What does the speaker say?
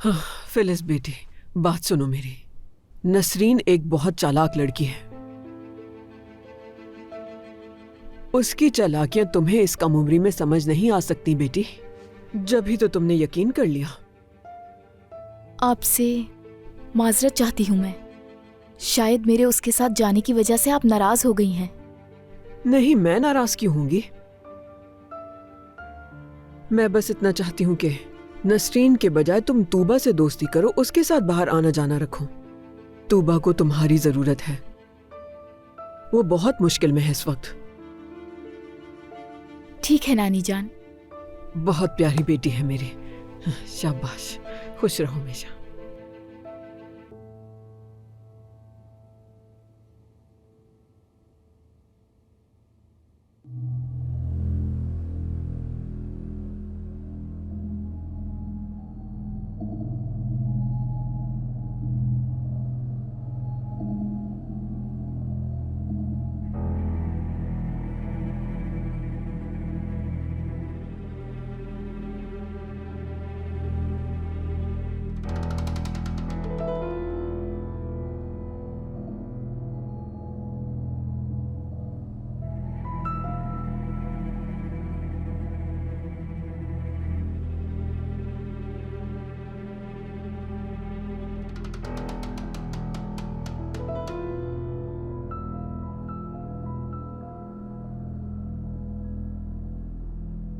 हाँ, फिलिस बेटी, बात सुनो मेरी। नसरीन एक बहुत चालाक लड़की है। उसकी चालाकियां तुम्हें इस कम उम्री में समझ नहीं आ सकती बेटी। जब ही तो तुमने यकीन कर लिया। आपसे माजरत चाहती हूँ मैं। शायद मेरे उसके साथ जाने की वजह से आप नाराज हो गई हैं। नहीं, मैं नाराज क्यों होंगी? मैं बस इतना चाहती हूँ कि नसरीन के बजाय तुम तूबा से दोस्ती करो, उसके साथ बाहर आना जाना रखो। तूबा को तुम्हारी जरूरत है, वो बहुत मुश्किल में है इस वक्त। ठीक है नानी जान। बहुत प्यारी बेटी है मेरी। शाबाश, खुश रहो हमेशा।